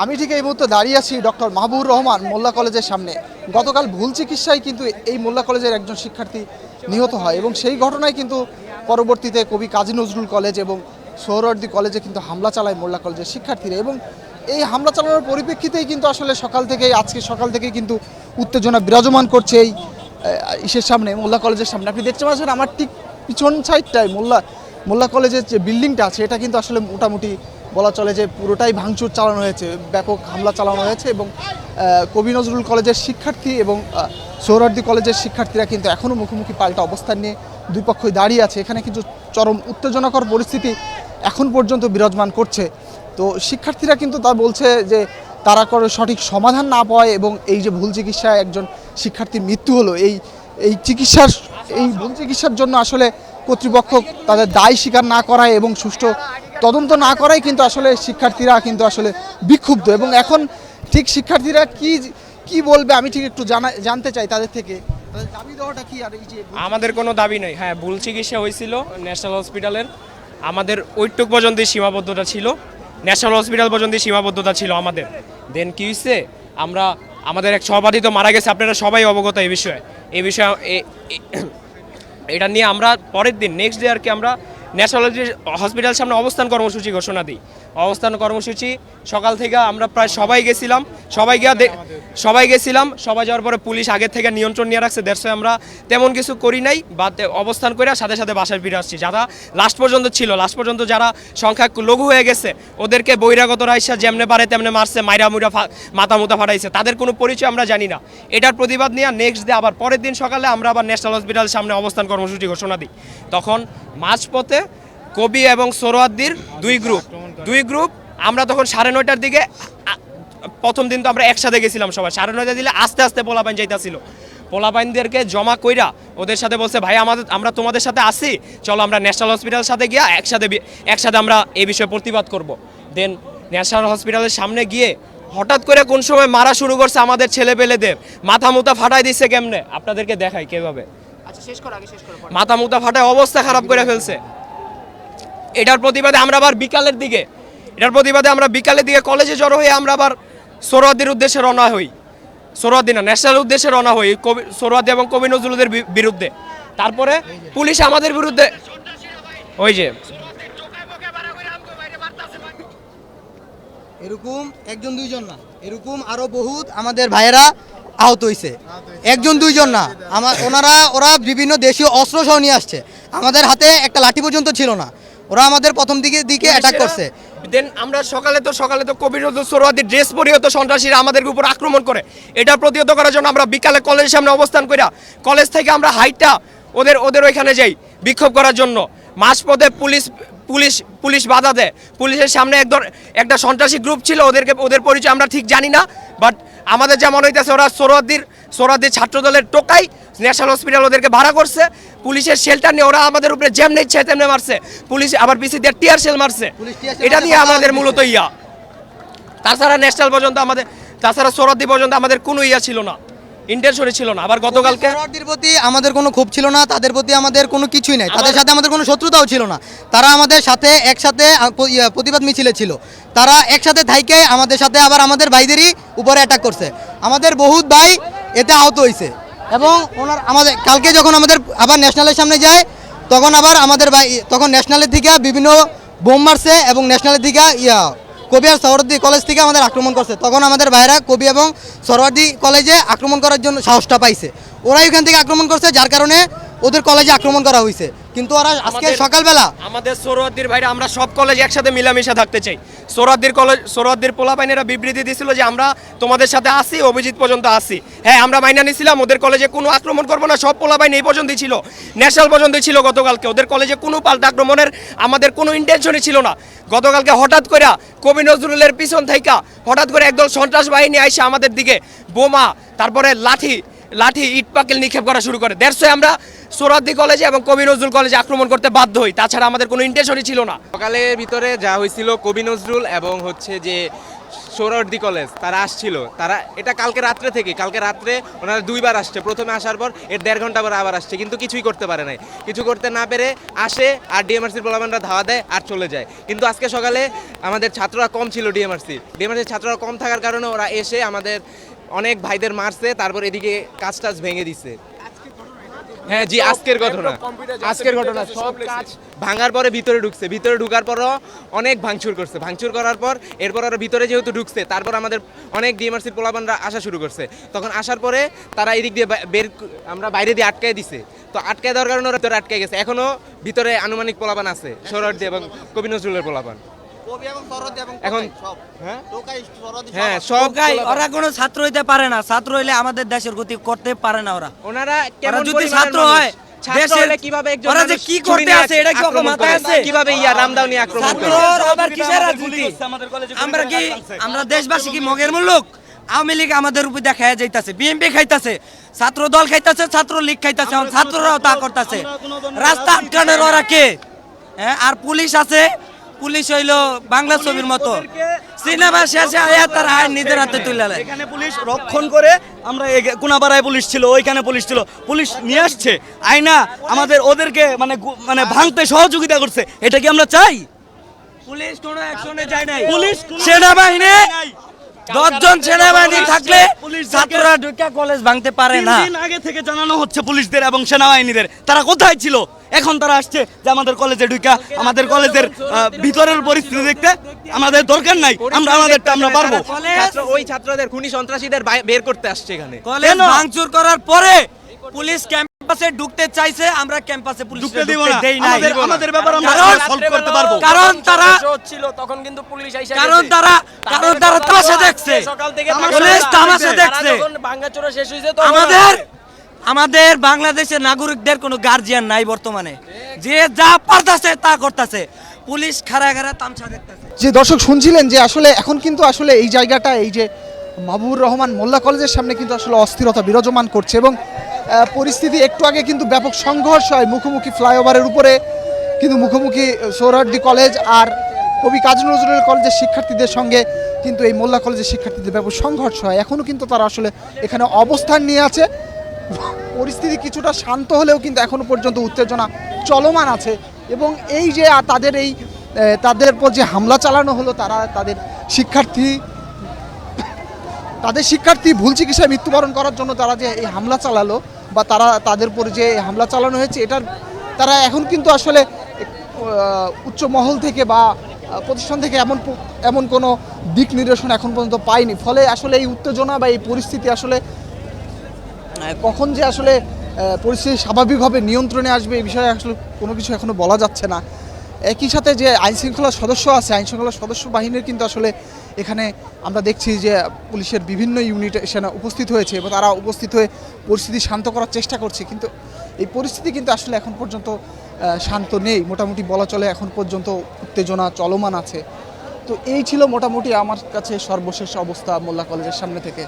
আমি ঠিক এই মুহূর্তে দাঁড়িয়ে আছি ডক্টর মাহবুবুর রহমান মোল্লা কলেজের সামনে। গতকাল ভুল চিকিৎসায় কিন্তু এই মোল্লা কলেজের একজন শিক্ষার্থী নিহত হয় এবং সেই ঘটনায় কিন্তু পরবর্তীতে কবি কাজী নজরুল কলেজ এবং সোহরাওয়ার্দী কলেজে কিন্তু হামলা চালায় মোল্লা কলেজের শিক্ষার্থীরা। এবং এই হামলা চালানোর পরিপ্রেক্ষিতেই কিন্তু আসলে আজকে সকাল থেকেই কিন্তু উত্তেজনা বিরাজমান করছে এই ইসের সামনে, মোল্লা কলেজের সামনে। আপনি দেখতে পাচ্ছেন আমার ঠিক পিছন সাইডটায় মোল্লা কলেজের যে বিল্ডিংটা আছে এটা কিন্তু আসলে মোটামুটি বলা চলে যে পুরোটাই ভাঙচুর চালানো হয়েছে, ব্যাপক হামলা চালানো হয়েছে। এবং কবি নজরুল কলেজের শিক্ষার্থী এবং সোহরাওয়ার্দী কলেজের শিক্ষার্থীরা কিন্তু এখনও মুখোমুখি পাল্টা অবস্থান নিয়ে দুই পক্ষই দাঁড়িয়ে আছে। এখানে কিন্তু চরম উত্তেজনাকর পরিস্থিতি এখন পর্যন্ত বিরাজমান করছে। তো শিক্ষার্থীরা কিন্তু তা বলছে যে তারা করে সঠিক সমাধান না পাওয়ায় এবং এই যে ভুল চিকিৎসায় একজন শিক্ষার্থীর মৃত্যু হলো, এই ভুল চিকিৎসার জন্য আসলে কর্তৃপক্ষ তাদের দায় স্বীকার না করায় এবং সুষ্ঠু তদন্ত না করাই কিন্তু আসলে শিক্ষার্থীরা কিন্তু আসলে বিক্ষুব্ধ। এবং এখন ঠিক শিক্ষার্থীরা কি বলবে আমি ঠিক একটু জানতে চাই তাদের থেকে, তাদের দাবি দেওয়াটা কি। আর এই যে আমাদের কোনো দাবি নেই। হ্যাঁ, ভুল চিকিৎসা হয়েছিল ন্যাশনাল হসপিটালের, আমাদের ওইটুক পর্যন্ত সীমাবদ্ধতা ছিল, ন্যাশনাল হসপিটাল পর্যন্ত সীমাবদ্ধতা ছিল আমাদের। দেন কি হয়েছে, আমাদের এক সহপাঠী তো মারা গেছে, আপনারা সবাই অবগত এই বিষয়ে। এটা নিয়ে আমরা পরের দিন নেক্সট ডে আর কি আমরা ন্যাশনাল হসপিটাল সামনে অবস্থান কর্মসূচি ঘোষণা দিই। অবস্থান কর্মসূচি সকাল থেকে আমরা প্রায় সবাই গেছিলাম, সবাই যাওয়ার পরে পুলিশ আগের থেকে নিয়ন্ত্রণ নিয়ে রাখছে। দেড়শো আমরা তেমন কিছু করি নাই বা অবস্থান করে সাথে সাথে বাসায় ফিরে আসছি। যারা লাস্ট পর্যন্ত যারা সংখ্যা লঘু হয়ে গেছে ওদেরকে বহিরাগতরা এসে যেমনে পারে তেমনে মারছে, মাইরা মাথা মুথা ফাটাইছে, তাদের কোনো পরিচয় আমরা জানি না। এটার প্রতিবাদ নিয়ে নেক্সট ডে আবার পরের দিন সকালে আমরা আবার ন্যাশনাল হসপিটাল সামনে অবস্থান কর্মসূচি ঘোষণা দিই। তখন মাঝপথে কবি এবং সোহরাওয়ার্দীর দুই গ্রুপ আমরা তখন 9:30টার দিকে, প্রথম দিন তো আমরা একসাথে গেছিলাম সবাই, 9:30 দিলে আস্তে আস্তে পোলাপাইন যাইতাছিল। পোলাপাইনদেরকে জমা কইরা ওদের সাথে বলছে, ভাই আমরা তোমাদের সাথে আসি, চলো আমরা ন্যাশনাল হসপিটালের সাথে গিয়া একসাথে আমরা এই বিষয়ে প্রতিবাদ করব। দেন ন্যাশনাল হসপিটালের সামনে গিয়ে হঠাৎ করে কোন সময় মারা শুরু করছে আমাদের ছেলেপেলেদের, মাথা মুথা ফাটাই দিচ্ছে। কেমনে আপনাদেরকে দেখাই কিভাবে মাথা মুথা ফাটায় অবস্থা খারাপ করে ফেলছে। এটার প্রতিবাদে আমরা আবার বিকালের দিকে কলেজে জড়ো হয়ে আমরা আবার সোহরাওয়ার্দীর উদ্দেশ্যে রওনা হই। সোহরাওয়ার্দী না, ন্যাশনাল উদ্দেশ্যে রওনা হই সোহরাওয়ার্দী এবং কবি নজরুলের বিরুদ্ধে। তারপরে পুলিশ আমাদের বিরুদ্ধে ওই যে এরকম একজন দুইজন না, এরকম আরো বহুত আমাদের ভাইয়েরা আহত হয়েছে। একজন দুইজন না, ওরা বিভিন্ন দেশীয় অস্ত্র সহ নিয়ে আসছে। আমাদের হাতে একটা লাঠি পর্যন্ত ছিল না। ওরা আমাদের প্রথম দিকে অ্যাটাক করছে। দেন আমরা সকালে তো কবি নজরুল সোহরাওয়ার্দীর ড্রেস পরিয়ে তো সন্ত্রাসীরা আমাদের উপর আক্রমণ করে। এটা প্রতিহত করার জন্য আমরা বিকালে কলেজের সামনে অবস্থান কইরা কলেজ থেকে আমরা হাইটটা ওদের ওইখানে যাই বিক্ষোভ করার জন্য। মাঝপথে পুলিশ বাধা দেয়। পুলিশের সামনে একটা সন্ত্রাসী গ্রুপ ছিল, ওদের পরিচয় আমরা ঠিক জানি না, বাট আমাদের যা মনে হইতেছে ওরা সোহরাওয়ার্দীর ছাত্রদলের টোকাই ন্যাশনাল হসপিটাল ওদেরকে ভাড়া করছে। পুলিশের শেল্টার নিয়ে ওরা আমাদের উপরে যেমনি ইচ্ছে তেমনি মারছে। পুলিশ আবার পিছি দিয়ে টিয়ার শেল মারছে। এটা নিয়ে আমাদের মূলত তাছাড়া সোহরাওয়ার্দী পর্যন্ত আমাদের কোনো ছিল না, ইন্টেনশনই ছিল না। আবার গতকালকে সোহরাওয়ার্দীর প্রতি আমাদের কোনো ক্ষোভ ছিল না, তাদের প্রতি আমাদের কোনো কিছুই নাই, তাদের সাথে আমাদের কোনো শত্রুতাও ছিল না। তারা আমাদের সাথে একসাথে প্রতিবাদ মিছিলে ছিল। তারা একসাথে থাইকে আমাদের সাথে আবার আমাদের ভাইদেরই উপরে অ্যাটাক করছে। আমাদের বহুত ভাই এতে আহত হয়েছে। এবং আমাদের কালকে যখন আমাদের আবার ন্যাশনালের সামনে যায় তখন আবার আমাদের ভাই তখন ন্যাশনালের দিকে বিভিন্ন বোম মারছে এবং ন্যাশনালের দিকে কবি আর সোহরাওয়ার্দী কলেজ থেকে আমাদের আক্রমণ করছে। তখন আমাদের ভাইরা কবি এবং সোহরাওয়ার্দী কলেজে আক্রমণ করার জন্য সাহসটা পাইছে। ওরাই ওখান থেকে আক্রমণ করছে, যার কারণে ওদের কলেজে আক্রমণ করা হয়েছে। কিন্তু ওরা আজকে সকালবেলা আমাদের সোহরাওয়ার্দীর ভাইরা আমরা সব কলেজে একসাথে মিলামিশা থাকতে চাই। সোহরাওয়ার্দীর পোলাপাইনেরা বিবৃতি দিয়েছিল যে আমরা তোমাদের সাথে আসি, অভিজিৎ পর্যন্ত আসি। হ্যাঁ, আমরা মাইনা নিছিলাম, ওদের কলেজে কোনো আক্রমণ করবো না, সব পোলাপাইন এই পর্যন্তই ছিল, ন্যাশনাল পর্যন্তই ছিল। গতকালকে ওদের কলেজে কোনো পাল্টা আক্রমণের আমাদের কোনো ইন্টেনশনই ছিল না। গতকালকে হঠাৎ করে কবি নজরুলের পিছন থেকে হঠাৎ করে একদল সন্ত্রাস বাহিনী আইসে আমাদের দিকে বোমা, তারপরে লাঠি ইট পাকেল নিক্ষেপ করা শুরু করে। 150 আমরা সোহরাওয়ার্দী কলেজে এবং কবি নজরুল কলেজে আক্রমণ করতে বাধ্য হই। তাছাড়া আমাদের কোনো ইন্টেনশনই ছিল না। সকালের ভিতরে যা হয়েছিল, কবি নজরুল এবং যে সোহরাওয়ার্দী কলেজ তারা আসছিল, তারা এটা কালকে রাত্রে ওনারা 2বার আসছে। প্রথমে আসার পর এর 1.5 ঘন্টা পর আবার আসছে, কিন্তু কিছুই করতে পারে নাই। কিছু করতে না পেরে আসে আর ডিএমআরসির পোলাপানরা ধাওয়া দেয় আর চলে যায়। কিন্তু আজকে সকালে আমাদের ছাত্ররা কম ছিল, ডিএমআরসির ছাত্ররা কম থাকার কারণে ওরা এসে আমাদের অনেক ভাইদের মারছে, তারপর এদিকে কাজ টাজ ভেঙে দিচ্ছে। হ্যাঁ জি, আজকের ঘটনা সব কাজ ভাঙার পরে ভিতরে ঢুকার পরও অনেক ভাঙচুর করছে। ভাঙচুর করার পর এরপর ওরা ভিতরে যেহেতু ঢুকছে, তারপর আমাদের অনেক ডিএমআরসির পোলাপানরা আসা শুরু করছে। তখন আসার পরে তারা এদিক দিয়ে আমরা বাইরে দিয়ে আটকায় দিছে। তো আটকায় দেওয়ার কারণে ওরা ভিতরে আটকায় গেছে। এখনো ভিতরে আনুমানিক পোলাপান আছে, সোহরাওয়ার্দী এবং কবি নজরুলের পোলাপান। এখন হ্যাঁ সব ওরা কোনো ছাত্র হইতে পারে না, ছাত্র হইলে আমাদের দেশের গতি করতে পারে না। ওনারা ওরা যদি ছাত্র হয় দেশের কিভাবে একজন ওরা যে কি করতে আছে এটা কি ওকে মাথায় আছে? কিভাবে রামদাউনি আক্রমণ করে? ছাত্র আবার কিসের রাজনীতি? আমরা দেশবাসী কি মগের মুলুক? আওয়ামী লীগ আমাদের উপর দেখায় যাইতাছে, বিএনপি খাইতাছে, ছাত্র দল খাইতাছে, ছাত্র লীগ খাইতাছে, ছাত্ররাও তা করতেছে। রাস্তা আটকানোর ওরা কে? হ্যাঁ, আর পুলিশ আছে, পুলিশ হইলো বাংলা ছবির মতো, সিনেমা শেষে আয়া তারা আইন নিজের হাতে তুলে নেয়। এখানে পুলিশ রক্ষণ করে, আমরা কোনাপাড়ায় পুলিশ ছিল, ওইখানে পুলিশ ছিল, পুলিশ নিয়ে আসছে আইনা আমাদের ওদেরকে মানে ভাঙতে সহযোগিতা করছে। এটা কি আমরা চাই? পুলিশ কোনো অ্যাকশনে যায় নাই। পুলিশ সেনাবাহিনী 10 জন সেনাবাহিনী থাকলে ছাত্ররা ঢুকে কলেজ ভাঙতে পারে না। 3 দিন আগে থেকে জানানো হচ্ছে পুলিশদের এবং সেনাবাহিনীদের, তারা কোথায় ছিল? এখন তারা আসছে যে আমাদের কলেজে ঢুকা আমাদের কলেজের ভিতরের পরিস্থিতি দেখতে। আমাদের দরকার নাই, আমরা আমাদেরটা আমরা পারবো। ওই ছাত্রদের খুনি সন্ত্রাসীদের বের করতে আসছে এখানে। কলেজ ভাঙচুর করার পরে পুলিশ ক্যাম্পাসে ঢুকতে চাইছে, আমরা ক্যাম্পাসে পুলিশ ঢুকতে দেব না। দেই নাই। আমাদের ব্যাপার আমরা সলভ করতে পারবো। কারণ তারা ছিল তখন কিন্তু পুলিশ আইসা কারণ তারা তামাশা দেখছে, সকাল থেকে পুলিশ তামাশা দেখছে। ভাঙাচোরা শেষ হইছে তো আমাদের বাংলাদেশের নাগরিকদের কোনো গার্জিয়ান নাই বর্তমানে, যে যা পারতাছে তা করতেছে, পুলিশ খাড়া তামসা দেখতেছে। যে দর্শক শুনছিলেন যে আসলে এখন কিন্তু আসলে এই জায়গাটা, এই যে মাহবুবুর রহমান মোল্লা কলেজের সামনে কিন্তু আসলে অস্থিরতা বিরাজমান করছে এবং পরিস্থিতি একটু আগে কিন্তু ব্যাপক সংঘর্ষ হয় মুখোমুখি ফ্লাইওভারের উপরে, কিন্তু মুখোমুখি সোহরাওয়ার্দী কলেজ আর কবি কাজী নজরুল কলেজের শিক্ষার্থীদের সঙ্গে কিন্তু এই মোল্লা কলেজের শিক্ষার্থীদের ব্যাপক সংঘর্ষ হয়। এখনও কিন্তু তারা আসলে এখানে অবস্থান নিয়ে আছে। পরিস্থিতি কিছুটা শান্ত হলেও কিন্তু এখনো পর্যন্ত উত্তেজনা চলমান আছে এবং এই যে তাদের উপর যে হামলা চালানো হলো, তাদের শিক্ষার্থী ভুল চিকিৎসায় মৃত্যুবরণ করার জন্য তারা যে এই হামলা চালালো বা তাদের উপর যে হামলা চালানো হয়েছে, এটার তারা এখন কিন্তু আসলে উচ্চ মহল থেকে বা প্রতিষ্ঠান থেকে এমন কোনো দিক নির্দেশনা এখন পর্যন্ত পায়নি। ফলে আসলে এই উত্তেজনা বা এই পরিস্থিতি আসলে কখন যে আসলে পরিস্থিতি স্বাভাবিকভাবে নিয়ন্ত্রণে আসবে এই বিষয়ে আসলে কোনো কিছু এখনো বলা যাচ্ছে না। একই সাথে যে আইনশৃঙ্খলা সদস্য আছে, আইনশৃঙ্খলা সদস্য বাহিনীর কিন্তু আসলে এখানে আমরা দেখছি যে পুলিশের বিভিন্ন ইউনিট এখানে উপস্থিত হয়েছে এবং তারা উপস্থিত হয়ে পরিস্থিতি শান্ত করার চেষ্টা করছে, কিন্তু এই পরিস্থিতি কিন্তু আসলে এখন পর্যন্ত শান্ত নেই। মোটামুটি বলা চলে এখন পর্যন্ত উত্তেজনা চলমান আছে। তো এই ছিল মোটামুটি আমার কাছে সর্বশেষ অবস্থা মোল্লা কলেজের সামনে থেকে।